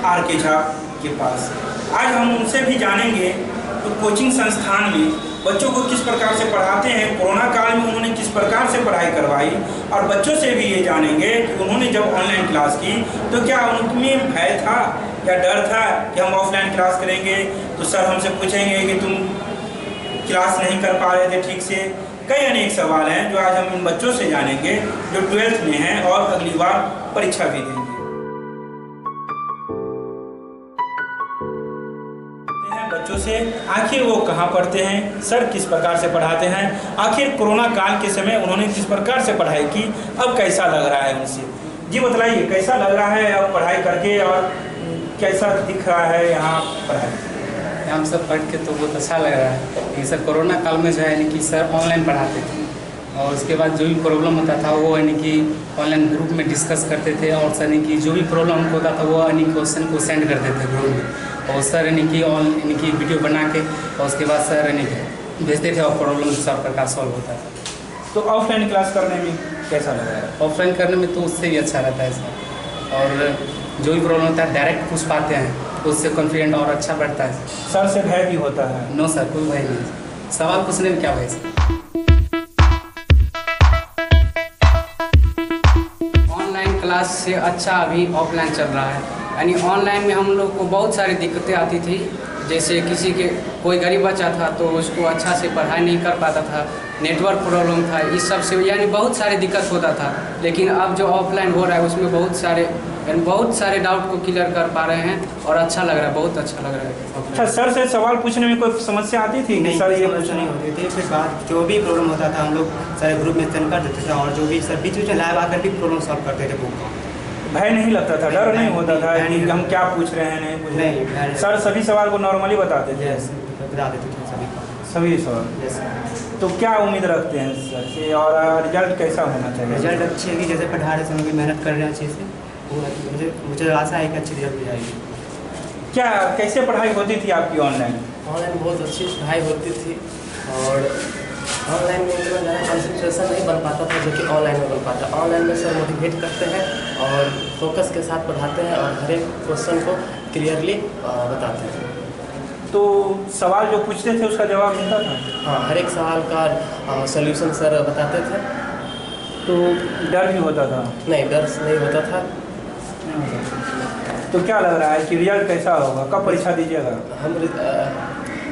Are के झा के पास। आज हम उनसे भी जानेंगे तो कोचिंग संस्थान में बच्चों को किस प्रकार से पढ़ाते हैं, कोरोना काल में उन्होंने किस प्रकार से पढ़ाई करवाई, और बच्चों से भी ये जानेंगे कि उन्होंने जब ऑनलाइन क्लास की तो क्या उनमें भय था या डर था कि हम ऑफलाइन क्लास करेंगे तो सर हमसे पूछेंगे कि तुम क्लास नहीं कर पा रहे थे ठीक से। कई अनेक सवाल हैं जो आज हम इन बच्चों से जानेंगे जो 12th में हैं और अगली बार परीक्षा भी देंगे। बच्चों से आखिर वो कहाँ पढ़ते हैं, सर किस प्रकार से पढ़ाते हैं, आखिर कोरोना काल के समय उन्होंने किस प्रकार से पढ़ाई की, अब कैसा लग रहा है उनसे। जी बतलाइए कैसा लग रहा है अब पढ़ाई करके और कैसा दिख रहा है यहाँ पढ़ाई। हम सब पढ़ के तो बहुत अच्छा लग रहा है। लेकिन सर कोरोना काल में जो है यानी कि सर ऑनलाइन पढ़ाते थे और उसके बाद जो भी प्रॉब्लम होता था वो यानी कि ऑनलाइन ग्रुप में डिस्कस करते थे और सर यानी कि जो भी प्रॉब्लम होता था वो यानी क्वेश्चन को सेंड करते थे ग्रुप में और सर यानी कि वीडियो बना के और उसके बाद सर यानी कि भेजते थे और प्रॉब्लम सब प्रकार सॉल्व होता था। तो ऑफलाइन क्लास करने में कैसा लग रहा है। ऑफलाइन करने में तो उससे भी अच्छा रहता है सर, और जो भी प्रॉब्लम होता है डायरेक्ट पूछ पाते हैं, उससे कॉन्फिडेंट और अच्छा बढ़ता है। सर से भय भी होता है। नो सर कोई भय नहीं, सवाल पूछने में क्या भय सर। ऑनलाइन क्लास से अच्छा अभी ऑफलाइन चल रहा है। यानी ऑनलाइन में हम लोग को बहुत सारी दिक्कतें आती थी, जैसे किसी के कोई गरीब बच्चा था तो उसको अच्छा से पढ़ाई नहीं कर पाता था, नेटवर्क प्रॉब्लम था, इस सब से यानी बहुत सारी दिक्कत होता था। लेकिन अब जो ऑफलाइन हो रहा है उसमें बहुत सारे डाउट को क्लियर कर पा रहे हैं और अच्छा लग रहा है, बहुत अच्छा लग रहा है। अच्छा सर से सवाल पूछने में कोई समस्या आती थी? नहीं सर ये समस्या नहीं होती थी। फिर बात जो भी प्रॉब्लम होता था हम लोग सारे ग्रुप में सेंड कर देते थे और जो भी सर बीच में लाइव आकर भी प्रॉब्लम सॉल्व करते थे बुक का। भय नहीं लगता था, डर नहीं होता था कि हम क्या पूछ रहे हैं नहीं। सर सभी सवाल को नॉर्मली बताते थे, बता देते थे सभी सवाल। तो क्या उम्मीद रखते हैं सर से और रिजल्ट कैसा होना चाहिए? रिजल्ट अच्छी है कि जैसे पढ़ा रहे समय मेहनत कर रहे हैं अच्छे से, मुझे आशा है कि अच्छी रिजल्ट हो जाएगी। क्या कैसे पढ़ाई होती थी आपकी ऑनलाइन? ऑनलाइन बहुत अच्छी पढ़ाई होती थी और ऑनलाइन में इतना ज़्यादा कंसंट्रेशन नहीं बन पाता था जो कि ऑनलाइन में बन पाता। ऑनलाइन में सर मोटिवेट करते हैं और फोकस के साथ पढ़ाते हैं और हर एक क्वेश्चन को क्लियरली बताते हैं। तो सवाल जो पूछते थे उसका जवाब मिलता था? हाँ, हर एक सवाल का सॉल्यूशन सर बताते थे। तो डर भी होता था? नहीं, डर नहीं होता था। तो क्या लग रहा है कि रिजल्ट कैसा होगा, कब परीक्षा दीजिएगा?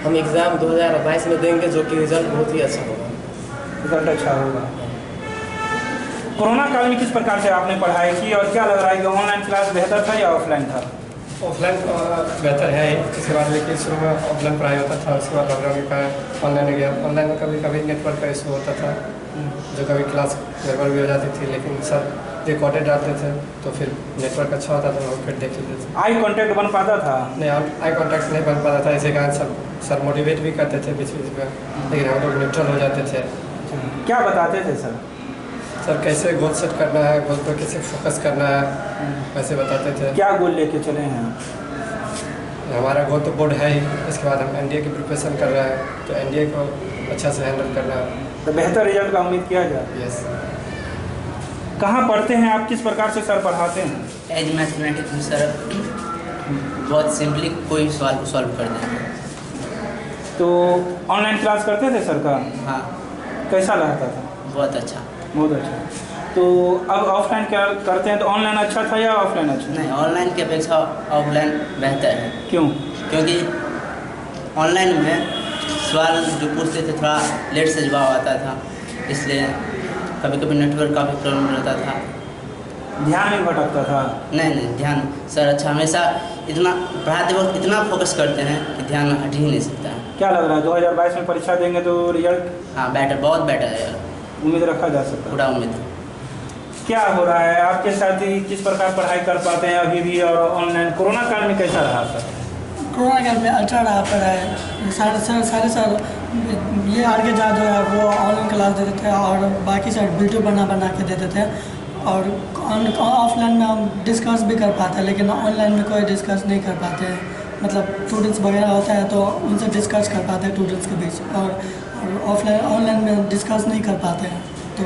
हम एग्ज़ाम 2022 में देंगे जो कि रिजल्ट बहुत ही अच्छा होगा। रिजल्ट अच्छा होगा। कोरोना काल में किस प्रकार से आपने पढ़ाई की और क्या लग रहा है कि ऑनलाइन क्लास बेहतर था या ऑफलाइन था? ऑफलाइन बेहतर है। इसके बाद लेकिन शुरू में ऑफलाइन पढ़ाई होता था, उसके बाद लॉकडाउन के कारण ऑनलाइन हो गया। ऑनलाइन में कभी कभी नेटवर्क का इशू होता था, जो कभी क्लास गड़बड़ भी हो जाती थी, लेकिन सर रिकॉर्डेड डालते थे तो फिर नेटवर्क अच्छा होता था और फिर देख लेते थे। आई कांटेक्ट बन पाता था? नहीं, आई कांटेक्ट नहीं बन पाता था। इसी कारण सर मोटिवेट भी करते थे बीच बीच में, लेकिन हम लोग न्यूट्रल हो जाते थे। क्या बताते थे सर? सर कैसे गोल सेट करना है, गोल पर कैसे फोकस करना है, वैसे बताते थे। क्या गोल लेके चले हैं? हमारा गोल तो बोर्ड है ही, इसके बाद हम एनडीए की प्रिपरेशन कर रहे हैं, तो एनडीए को अच्छा से हैंडल करना है, तो बेहतर रिजल्ट का उम्मीद किया जाए। यस। कहाँ पढ़ते हैं आप, किस प्रकार से सर पढ़ाते हैं? एज मैथमेटिक्स में सर बहुत सिंपली कोई सवाल को सॉल्व कर देंगे। तो ऑनलाइन क्लास करते थे सर का? हाँ, कैसा लगता था? बहुत अच्छा। बहुत अच्छा। तो अब ऑफलाइन क्या करते हैं, तो ऑनलाइन अच्छा था या ऑफलाइन अच्छा? नहीं, ऑनलाइन की अपेक्षा ऑफलाइन बेहतर है। क्यों? क्योंकि ऑनलाइन में सवाल जो पूछते थे थोड़ा लेट से जवाब आता था, इसलिए कभी कभी नेटवर्क का भी प्रॉब्लम रहता था, ध्यान नहीं भटकता था। नहीं ध्यान सर अच्छा हमेशा इतना पढ़ाते वक्त इतना फोकस करते हैं कि ध्यान हट ही नहीं सकता है। क्या लग रहा है 2022 में परीक्षा देंगे तो रिजल्ट? हाँ बेटर, बहुत बेटर है, उम्मीद रखा जा सकता है? पूरा उम्मीद है। क्या हो रहा है आपके साथी, किस प्रकार पढ़ाई कर पाते हैं अभी भी, और ऑनलाइन कोरोना काल में कैसा रहा सर? कोरोना काल में अच्छा रहा पढ़ाई। सारे सर ये आर के झा जो है वो ऑनलाइन क्लास देते थे और बाकी सर वीडियो बना के देते थे, और ऑफलाइन में हम डिस्कस भी कर पाते हैं, लेकिन ऑनलाइन में कोई डिस्कस नहीं कर पाते हैं। मतलब स्टूडेंट्स वगैरह होता है तो उनसे डिस्कस कर पाते हैं स्टूडेंट्स के बीच, और ऑनलाइन में डिस्कस नहीं कर पाते हैं। तो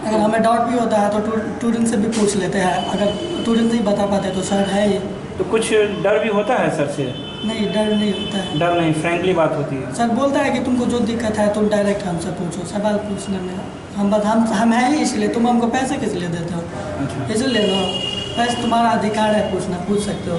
अगर हमें डाउट भी होता है तो स्टूडेंट से भी पूछ लेते हैं, अगर स्टूडेंट नहीं बता पाते तो सर है ही तो कुछ डर भी होता है सर से? नहीं, डर नहीं होता है। डर नहीं, फ्रैंकली बात होती है। सर बोलता है कि तुमको जो दिक्कत है तुम डायरेक्ट हमसे पूछो, सवाल पूछने में हम हैं ही इसलिए, तुम हमको पैसे किस लिए देते हो? अच्छा। इसलिए ना, पैसे तुम्हारा अधिकार है पूछना, पूछ सकते हो।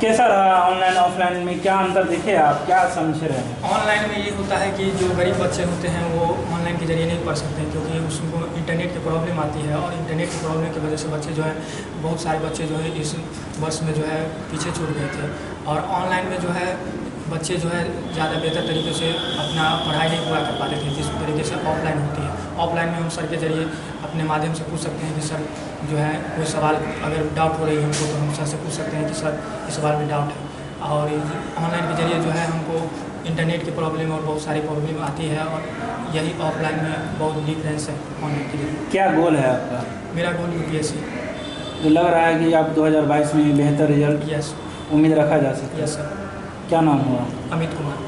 कैसा रहा ऑनलाइन ऑफलाइन में, क्या अंतर दिखे, आप क्या समझ रहे हैं? ऑनलाइन में ये होता है कि जो गरीब बच्चे होते हैं वो ऑनलाइन के जरिए नहीं पढ़ सकते हैं, क्योंकि उसको इंटरनेट की प्रॉब्लम आती है, और इंटरनेट की प्रॉब्लम की वजह से बच्चे जो है, बहुत सारे बच्चे जो है इस वर्ष में जो है पीछे छूट गए थे। और ऑनलाइन में जो है बच्चे जो है ज़्यादा बेहतर तरीके से अपना पढ़ाई नहीं पूरा कर पाते थे, जिस तरीके से ऑफलाइन होती है। ऑफलाइन में हम सर के जरिए अपने माध्यम से पूछ सकते हैं कि सर जो है कोई सवाल अगर डाउट हो रही है हमको, तो हम सर से पूछ सकते हैं कि सर इस सवाल में डाउट है। और ऑनलाइन के जरिए जो है हमको इंटरनेट की प्रॉब्लम और बहुत सारी प्रॉब्लम आती है, और यही ऑफलाइन में बहुत डिफरेंस है ऑनलाइन के जरिए। क्या गोल है आपका? मेरा गोल UPSC। तो लग रहा है कि आप 2022 में बेहतर रिजल्ट यस, उम्मीद रखा जा सकता है। Yes sir. क्या नाम हुआ? अमित कुमार।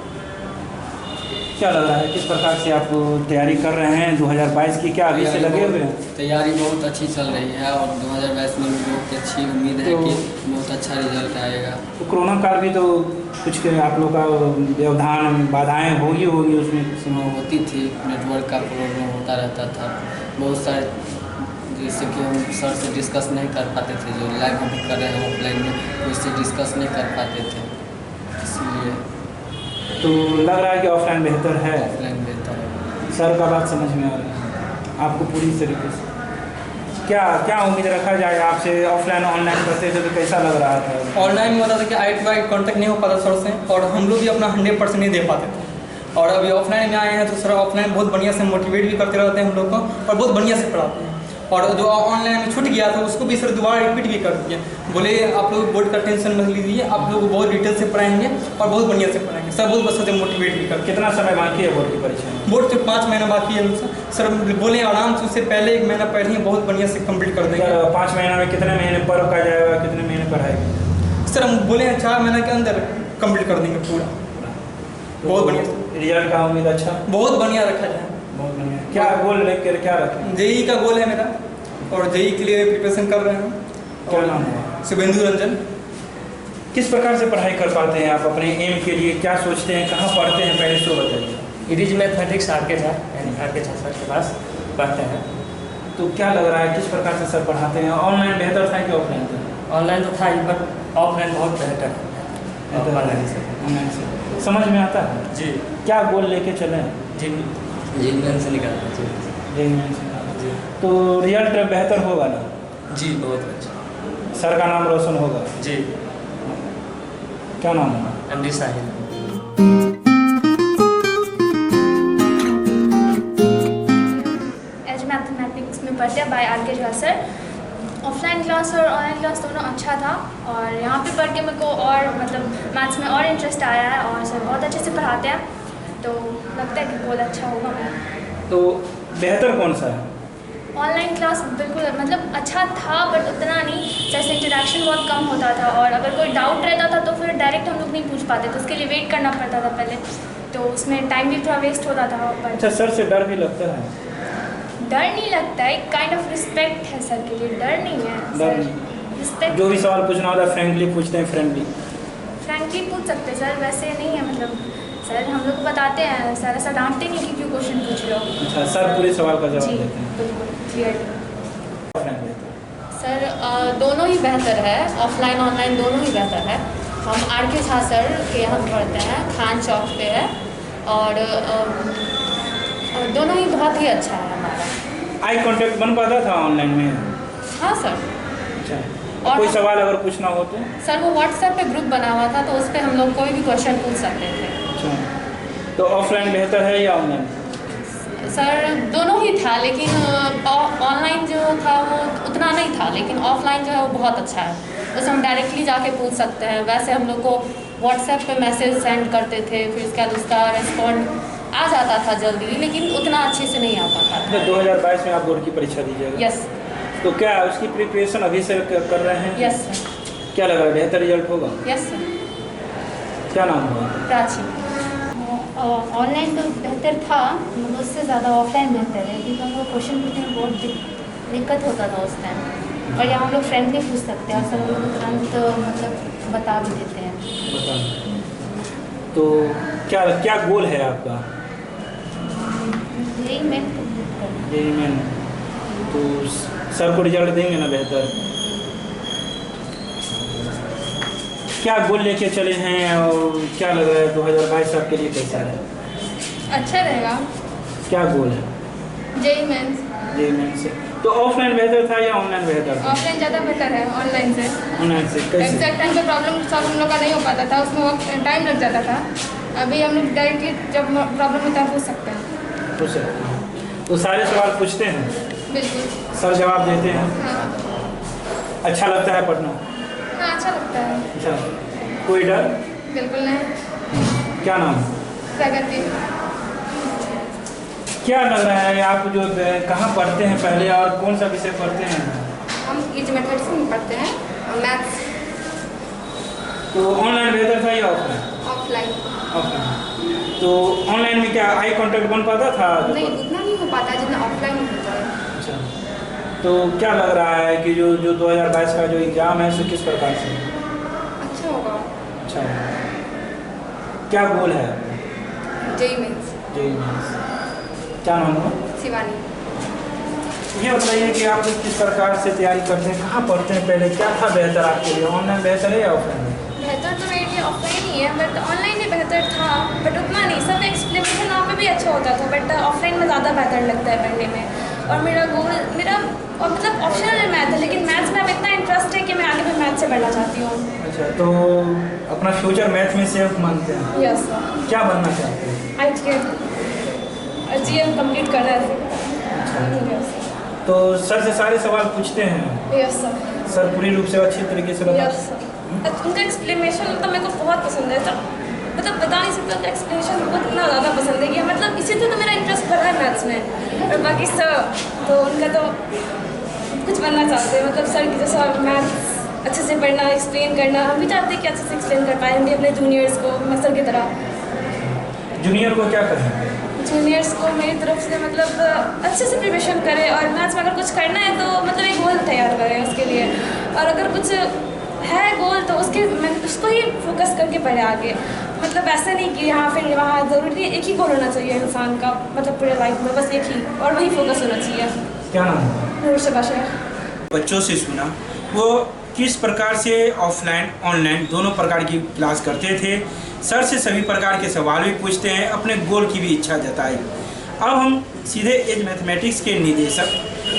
क्या लग रहा है, किस प्रकार से आप तैयारी कर रहे हैं 2022 की, क्या अभी से लगे हुए हैं? तैयारी बहुत अच्छी चल रही है, और 2022 में बहुत अच्छी उम्मीद है कि बहुत अच्छा रिजल्ट आएगा। तो कोरोना काल भी तो कुछ आप लोग का व्यवधान बाधाएं होगी उसमें? उसमें होती थी, नेटवर्क का प्रॉब्लम होता रहता था, बहुत सारे, जैसे कि हम सर से डिस्कस नहीं कर पाते थे, जो लाइव हम कर रहे हैं ऑफलाइन में उससे डिस्कस नहीं कर पाते थे, इसलिए तो लग रहा है कि ऑफलाइन बेहतर है। ऑफलाइन बेहतर है। सर का बात समझ में आ रही है आपको पूरी तरीके से? क्या क्या उम्मीद रखा जाए आपसे? ऑफलाइन ऑनलाइन करते थे तो कैसा लग रहा था? ऑनलाइन में होता था कि आई टू आई कॉन्टैक्ट नहीं हो पाता सर से, और हम लोग भी अपना 100% नहीं दे पाते थे। और अभी ऑफलाइन में आए हैं तो सर ऑफलाइन बहुत बढ़िया से मोटिवेट भी करते रहते हैं हम लोग को, और बहुत बढ़िया से पढ़ाते हैं। और जो ऑनलाइन में छूट गया था उसको भी सर दोबारा रिपीट भी कर दिया, बोले आप लोग बोर्ड का टेंशन मत लीजिए, आप लोग बहुत डिटेल से पढ़ाएंगे और बहुत बढ़िया से पढ़ाएंगे। सर बहुत अच्छे से मोटिवेट भी कर। कितना समय बाकी है बोर्ड की परीक्षा? बोर्ड से 5 महीना बाकी है सर, बोले आराम से, उससे पहले 1 महीना पहले ही बहुत बढ़िया से कंप्लीट कर देंगे। 5 महीना में कितने महीने पढ़ का जाएगा, कितने महीने पढ़ाएगा? सर हम बोले हैं 4 महीने के अंदर कंप्लीट कर देंगे पूरा। बहुत बढ़िया, रिजल्ट का उम्मीद अच्छा, बहुत बढ़िया रखा जाए। बहुत बढ़िया। क्या गोल लेकर क्या रखें? जेई का गोल है मेरा, और जेई के लिए प्रिपरेशन कर रहे हैं। क्या नाम है? शुभेंदु रंजन। किस प्रकार से पढ़ाई कर पाते हैं आप अपने एम के लिए? क्या सोचते हैं, कहाँ पढ़ते हैं, पहले सो बताइए। इट इज मैथमेटिक्स आर के झा सर के पास पढ़ते हैं। तो क्या लग रहा है, किस प्रकार से सर पढ़ाते हैं? ऑनलाइन बेहतर था कि ऑफलाइन था? ऑनलाइन तो था ही, बट ऑफलाइन बहुत बेहतर है ऑनलाइन से। ऑनलाइन से समझ में आता है जी। क्या गोल लेके चले? जी से निकालना चाहिए। तो रिजल्ट बेहतर होगा ना? जी बहुत अच्छा। सर का नाम रोशन होगा। जी। क्या नाम है? MD साहिल। एज मैथमेटिक्स में पढ़ते हैं by RK Jha sir. Offline class और ऑनलाइन क्लास दोनों अच्छा था, और यहाँ पे पढ़ के मेरे को और मतलब मैथ्स में और इंटरेस्ट आया है, और सर बहुत अच्छे से पढ़ाते हैं, तो लगता है कि बहुत अच्छा होगा मेरा। तो बेहतर कौन सा है? ऑनलाइन क्लास बिल्कुल मतलब अच्छा था, बट उतना नहीं, जैसे इंटरेक्शन बहुत कम होता था, और अगर कोई डाउट रहता था तो फिर डायरेक्ट हम लोग नहीं पूछ पाते, तो उसके लिए वेट करना पड़ता था पहले, तो उसमें टाइम भी थोड़ा वेस्ट होता था। अच्छा, सर से डर भी लगता है? डर नहीं लगता है, काइंड ऑफ रिस्पेक्ट है सर के लिए, डर नहीं है सर, रिस्पेक्ट। जो भी सवाल पूछना होता है फ्रेंकली पूछते हैं? फ्रेंकली पूछ सकते हैं सर, वैसे नहीं है, मतलब सर हम लोग को बताते हैं, सर ऐसा डांटते नहीं कि क्यों क्वेश्चन पूछ रहे हो। अच्छा, सर पूरे सवाल का जवाब देते हैं? बिल्कुल क्लियर। सर दोनों ही बेहतर है, ऑफलाइन ऑनलाइन दोनों ही बेहतर है। हम RK झा सर के यहाँ पढ़ते हैं, खान चौक पे है, और दोनों ही बहुत ही अच्छा है हमारा। आई कांटेक्ट बन पाता था ऑनलाइन में? हाँ सर। अच्छा, और कोई सवाल अगर पूछना हो तो? सर वो WhatsApp पे ग्रुप बना हुआ था, तो उस पर हम लोग कोई भी क्वेश्चन पूछ सकते थे। अच्छा, तो ऑफलाइन बेहतर है या ऑनलाइन? सर दोनों ही था, लेकिन ऑनलाइन जो था वो उतना नहीं था, लेकिन ऑफलाइन जो है वो बहुत अच्छा है, उसमें हम डायरेक्टली जाके पूछ सकते हैं। वैसे हम लोग को WhatsApp पे मैसेज सेंड करते थे, फिर उसके बाद उसका रिस्पॉन्ड आ जाता था जल्दी, लेकिन उतना अच्छे से नहीं आ पाता था। 2022 में आप बोर्ड की परीक्षा दीजिएगा? यस। तो क्या उसकी प्रिपरेशन अभी से कर रहे हैं? Yes sir. क्या लग रहा है, बेहतर रिजल्ट होगा? Yes sir. क्या नाम हुआ? प्राची। ऑनलाइन तो बेहतर था, मगर उससे ज़्यादा ऑफलाइन बेहतर है, क्योंकि हमको क्वेश्चन पूछने में बहुत दिक्कत होता था उस टाइम। और यहाँ हम लोग फ्रेंडली पूछ सकते हैं और सब लोग तुरंत मतलब बता भी देते हैं। तो क्या क्या गोल है आपका? यही मेन। तो सर को रिजल्ट देंगे ना बेहतर? क्या गोल लेके चले हैं और क्या लग रहा है 2022 आपके लिए कैसा है? अच्छा रहेगा। क्या गोल है? जेई मेंस से। तो ऑफलाइन बेहतर था या ऑनलाइन बेहतर था? ऑफलाइन ज़्यादा बेटर है ऑनलाइन से। कैसे? एग्जैक्ट टाइम पे प्रॉब्लम सॉल्व हम लोग का नहीं हो पाता था, उसमें टाइम लग जाता था। अभी हम लोग डायरेक्टली जब प्रॉब्लम होता है पूछ सकते हैं। पूछ सकते हैं। तो सारे सवाल पूछते हैं? बिल्कुल। सर जवाब देते हैं? हाँ। अच्छा लगता है पढ़ना? हाँ अच्छा लगता है। अच्छा। कोई डर? बिल्कुल नहीं। क्या नाम? प्रगति। क्या लग रहा है आप जो कहाँ पढ़ते हैं पहले और कौन सा विषय पढ़ते हैं? हम मैथमेटिक्स में पढ़ते हैं और मैथ्स। तो ऑनलाइन बेहतर था या ऑफलाइन? ऑफलाइन। तो ऑनलाइन में क्या आई कांटेक्ट बन पाता था? नहीं, उतना नहीं हो पाता जितना ऑफलाइन में होता है। अच्छा। तो क्या लग रहा है कि जो 2022 का जो एग्ज़ाम है सो किस प्रकार से? अच्छा होगा। अच्छा। क्या गोल है? JEE mains. क्या नाम है? शिवानी। ये बताइए कि आप किस प्रकार से तैयारी करते हैं, कहाँ पढ़ते हैं, पहले क्या था बेहतर आपके लिए, ऑनलाइन बेहतर है या ऑफलाइन? बेहतर तो मेरे लिए ऑफलाइन ही है, बट ऑनलाइन ही बेहतर था, बट उतना नहीं। सब एक्सप्लेनेशन वहाँ पे भी अच्छा होता था, बट ऑफलाइन में ज़्यादा बेहतर लगता है पढ़ने में। और मेरा मतलब ऑप्शनल है मैथ है, लेकिन मैथ्स में अब इतना इंटरेस्ट है कि मैं आगे भी मैथ से पढ़ना चाहती हूँ। अच्छा, तो अपना फ्यूचर मैथ में सेफ मानते हैं? Yes sir. क्या बनना चाहते हैं? ITM GM कंप्लीट कर रहा है। तो सर से सारे सवाल पूछते हैं? Yes sir. सर पूरी रूप से अच्छी तरीके से बता? Yes sir. उनका एक्सप्लेनेशन मतलब मेरे को बहुत पसंद है, मतलब बता नहीं सकता, उनका एक्सप्लेनेशन बहुत इतना ज़्यादा पसंद है कि मतलब इसी तो मेरा इंटरेस्ट बढ़ा है मैथ्स में। और बाकी सर तो उनका तो कुछ बनना चाहते हैं, मतलब सर की जैसा मैथ्स अच्छे से पढ़ना, एक्सप्लेन करना, हम भी चाहते हैं कि अच्छे से एक्सप्लेन कर पाएंगे अपने जूनियर्स को सर की तरह। जूनियर को क्या करें? जूनियर्स को मेरी तरफ से मतलब अच्छे से प्रिपरेशन करें और मैथ्स में अगर कुछ करना है तो मतलब एक गोल तैयार करें उसके लिए, और अगर कुछ है गोल तो उसको ही फोकस करके पढ़े आगे। मतलब ऐसा नहीं कि यहाँ फिर वहाँ ज़रूरी नहीं, एक ही गोल होना चाहिए इंसान का, मतलब पूरे लाइफ में बस एक ही, और वही फोकस होना चाहिए। क्या नाम है? नूर शबाशा। बच्चों से सुना वो किस प्रकार से ऑफलाइन ऑनलाइन दोनों प्रकार की क्लास करते थे, सर से सभी प्रकार के सवाल भी पूछते हैं, अपने गोल की भी इच्छा जताई। अब हम सीधे एज मैथमेटिक्स के निदेशक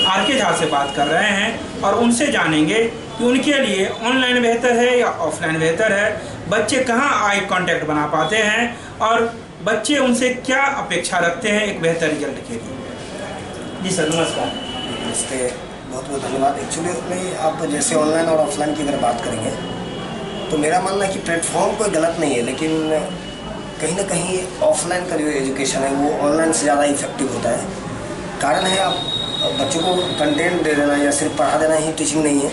RK झा से बात कर रहे हैं और उनसे जानेंगे कि उनके लिए ऑनलाइन बेहतर है या ऑफलाइन बेहतर है, बच्चे कहाँ आई कांटेक्ट बना पाते हैं और बच्चे उनसे क्या अपेक्षा रखते हैं एक बेहतर रिजल्ट के लिए। जी सर नमस्कार। नमस्ते, बहुत बहुत धन्यवाद। एक्चुअली में आप जैसे ऑनलाइन और ऑफलाइन की अगर बात करेंगे तो मेरा मानना है कि प्लेटफॉर्म कोई गलत नहीं है, लेकिन कहीं ना कहीं ऑफलाइन का जो एजुकेशन है वो ऑनलाइन से ज़्यादा इफेक्टिव होता है। कारण है आप बच्चों को कंटेंट दे देना या सिर्फ पढ़ा देना ही टीचिंग नहीं है,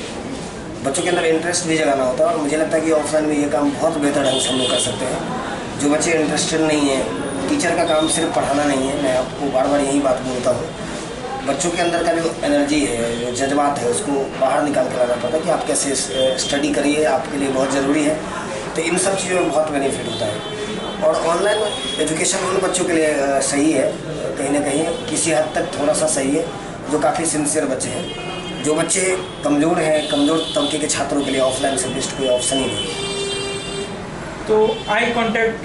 बच्चों के अंदर इंटरेस्ट भी जगाना होता है। और मुझे लगता है कि ऑफलाइन में ये काम बहुत बेहतर ढंग से हम लोग कर सकते हैं। जो बच्चे इंटरेस्टेड नहीं है, टीचर का काम सिर्फ पढ़ाना नहीं है, मैं आपको बार बार यही बात बोलता हूँ, बच्चों के अंदर का जो एनर्जी है, जो जज्बात है, उसको बाहर निकाल के लाना पड़ता है कि आप कैसे स्टडी करिए, आपके लिए बहुत ज़रूरी है। तो इन सब चीज़ों में बहुत बेनिफिट होता है। और ऑनलाइन एजुकेशन उन बच्चों के लिए सही है, कहीं ना कहीं किसी हद तक थोड़ा सा सही है, जो काफ़ी सिंसियर बच्चे हैं। जो बच्चे कमज़ोर हैं, कमज़ोर तबके के छात्रों के लिए ऑफलाइन से बेस्ट कोई ऑप्शन ही नहीं। तो आई कांटेक्ट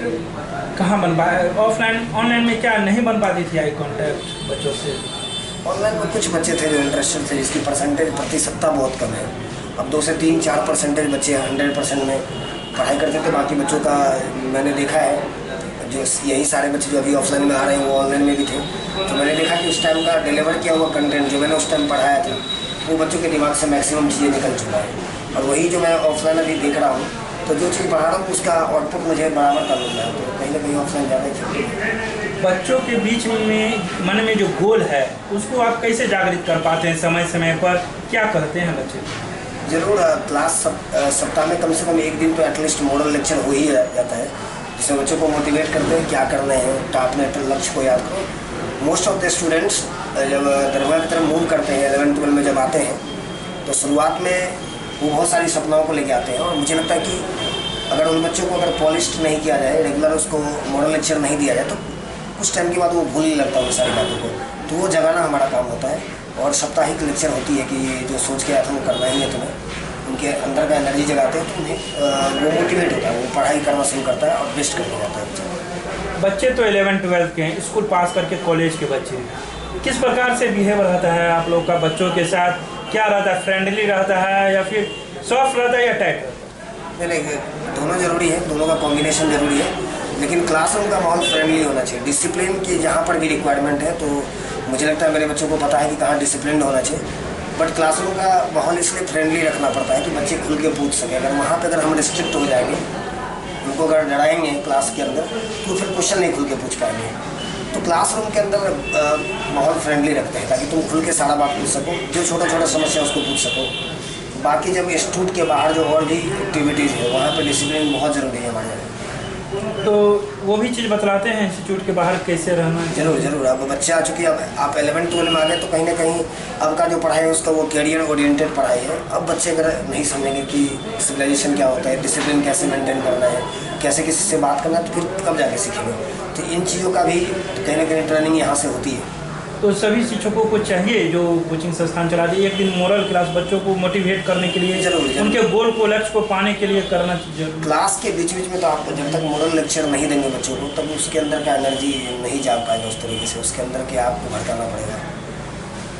कहाँ बन पाया? ऑफलाइन ऑनलाइन में क्या नहीं बन पाती थी आई कांटेक्ट बच्चों से? ऑनलाइन में कुछ बच्चे थे जो इंटरेस्टेड थे, जिसकी प्रतिशतता बहुत कम है। अब 2 से 3-4% बच्चे 100% में पढ़ाई करते थे। बाकी बच्चों का मैंने देखा है, जो यही सारे बच्चे जो अभी ऑफलाइन में आ रहे हैं वो ऑनलाइन में भी थे। तो मैंने देखा कि उस टाइम का डिलीवर किया हुआ कंटेंट जो मैंने उस टाइम पढ़ाया था वो बच्चों के दिमाग से मैक्सिमम चीज़ें निकल चुका है। और वही जो मैं ऑफलाइन अभी देख रहा हूँ, तो जो चीज़ पढ़ा रहा हूँ उसका आउटपुट मुझे बराबर का मिल रहा है। तो कहीं ना कहीं ऑफलाइन ज़्यादा इफेक्टिव। बच्चों के बीच में मन में जो गोल है उसको आप कैसे जागृत कर पाते हैं समय समय पर, क्या कहते हैं बच्चे? ज़रूर क्लास सप्ताह में कम से कम एक दिन तो एटलीस्ट मॉडल लेक्चर हो ही जाता है, जिसमें बच्चों को मोटिवेट करते हैं क्या करना है, तो आपने अपने लक्ष्य को याद करो। मोस्ट ऑफ द स्टूडेंट्स जब दरबार की तरफ मूव करते हैं 11th-12 में जब आते हैं तो शुरुआत में वो बहुत सारी सपनाओं को लेके आते हैं और मुझे लगता है कि अगर उन बच्चों को अगर पॉलिश नहीं किया जाए, रेगुलर उसको मॉडल लेक्चर नहीं दिया जाए, तो कुछ टाइम के बाद वो भूलने लगता है उन सारी बातों को। तो वो जगाना हमारा काम होता है और साप्ताहिक लेक्चर होती है कि ये जो सोच के आया था वो करना ही है तुम्हें, उनके अंदर का एनर्जी जगाते हैं तो उन्हें वो मोटिवेट होता है, वो पढ़ाई करना शुरू करता है और बेस्ट करने जाता है। बच्चे तो 11-12 के हैं, स्कूल पास करके कॉलेज के बच्चे हैं, किस प्रकार से बिहेव रहता है आप लोग का बच्चों के साथ? क्या रहता है, फ्रेंडली रहता है या फिर सॉफ्ट रहता है या टाइट? नहीं, दोनों ज़रूरी है, दोनों का कॉम्बिनेशन ज़रूरी है, लेकिन क्लासरूम का माहौल फ्रेंडली होना चाहिए। डिसिप्लिन की जहाँ पर भी रिक्वायरमेंट है तो मुझे लगता है मेरे बच्चों को पता है कि कहाँ डिसिप्लिन होना चाहिए, बट क्लासरूम का माहौल इसलिए फ्रेंडली रखना पड़ता है कि बच्चे खुल के पूछ सकें। अगर वहाँ पर अगर हम रिस्ट्रिक्ट हो जाएंगे, उनको अगर डराएंगे क्लास के अंदर, तो फिर क्वेश्चन नहीं खुल के पूछ पाएंगे। तो क्लासरूम के अंदर माहौल फ्रेंडली रखते हैं ताकि तुम खुल के सारा बात पूछ सको, जो छोटा छोटा समस्या उसको पूछ सको। बाकी जब इंस्टीट्यूट के बाहर जो और भी एक्टिविटीज़ है वहाँ पे डिसिप्लिन बहुत ज़रूरी है हमारे यहाँ। तो वो भी चीज़ बतलाते हैं इंस्टीट्यूट के बाहर कैसे रहना है? जरूर। अब बच्चे आ चुके हैं, अब आप 11-12 में आ गए तो कहीं ना कहीं अब का जो पढ़ाई है उसका वो कैरियर ओरिएंटेड पढ़ाई है। अब बच्चे अगर नहीं समझेंगे कि सिविलाइजेशन क्या होता है, डिसिप्लिन कैसे मेंटेन करना है, कैसे किसी से बात करना है, तो फिर कब जाके सीखेंगे। तो इन चीज़ों का भी कहीं ना कहीं ट्रेनिंग यहाँ से होती है। तो सभी शिक्षकों को चाहिए जो कोचिंग संस्थान चलाते हैं, एक दिन मोरल क्लास बच्चों को मोटिवेट करने के लिए, जरूर। उनके गोल को, लक्ष्य को पाने के लिए करना जरूर। क्लास के बीच में तो आप जब तक मोरल लेक्चर नहीं देंगे बच्चों को, तब उसके अंदर का एनर्जी नहीं जा पाएगा उस तरीके से, उसके अंदर के आपको भड़काना पड़ेगा।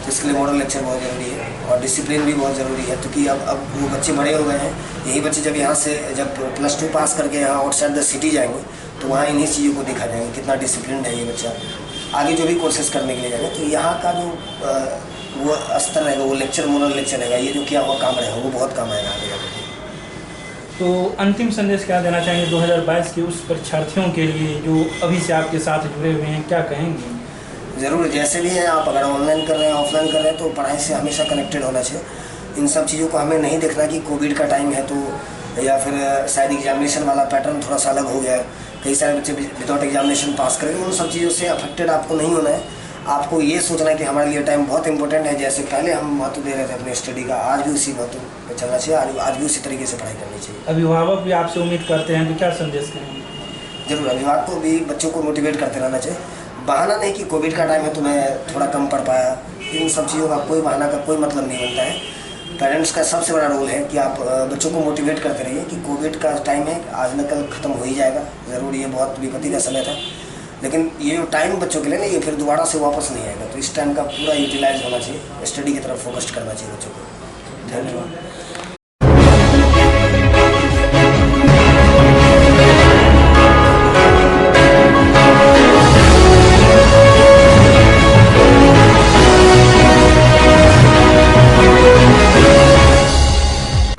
तो इसके लिए मोरल लेक्चर बहुत ज़रूरी है और डिसिप्लिन भी बहुत ज़रूरी है, क्योंकि अब वो बच्चे बड़े हो गए हैं। यही बच्चे जब यहाँ से जब +2 पास करके यहाँ आउटसाइड द सिटी जाएंगे तो वहाँ इन्हीं चीज़ों को देखा जाएगा कितना डिसिप्लिन है ये बच्चा। आगे जो भी कोर्सेज करने के लिए जाएंगे तो यहाँ का जो वो स्तर रहेगा, वो लेक्चर मोरल लेक्चर रहेगा, ये जो किया हुआ काम रहेगा वो बहुत काम आएगा आगे जाकर। तो अंतिम संदेश क्या देना चाहेंगे 2022 के उस परीक्षार्थियों के लिए जो अभी से आपके साथ जुड़े हुए हैं, क्या कहेंगे? ज़रूर, जैसे भी हैं आप, अगर ऑनलाइन कर रहे हैं ऑफलाइन कर रहे हैं, तो पढ़ाई से हमेशा कनेक्टेड होना चाहिए। इन सब चीज़ों को हमें नहीं देखना कि कोविड का टाइम है तो, या फिर शायद एग्जामिनेशन वाला पैटर्न थोड़ा सा अलग हो गया है, कई सारे बच्चे विदाउट एग्जामिनेशन पास करेंगे, उन सब चीज़ों से अफेक्टेड आपको नहीं होना है। आपको ये सोचना है कि हमारे लिए टाइम बहुत इंपॉर्टेंट है, जैसे पहले हम महत्व दे रहे थे अपने स्टडी का, आज भी उसी महत्व पे चलना चाहिए, आज भी उसी तरीके से पढ़ाई करनी चाहिए। अभिभावक भी आपसे उम्मीद करते हैं, तो क्या संदेश कहेंगे? जरूर, अभिभावक को भी बच्चों को मोटिवेट करते रहना चाहिए। बहाना नहीं कि कोविड का टाइम है तो मैं थोड़ा कम पढ़ पाया, इन सब चीज़ों का कोई बहाना का कोई मतलब नहीं बनता है। पेरेंट्स का सबसे बड़ा रोल है कि आप बच्चों को मोटिवेट करते रहिए कि कोविड का टाइम है, आज न कल ख़त्म हो ही जाएगा, ज़रूर ये बहुत विपत्ति का समय था, लेकिन ये जो टाइम बच्चों के लिए ना, ये फिर दोबारा से वापस नहीं आएगा। तो इस टाइम का पूरा यूटिलाइज होना चाहिए, स्टडी की तरफ फोकस करना चाहिए बच्चों को। धन्यवाद।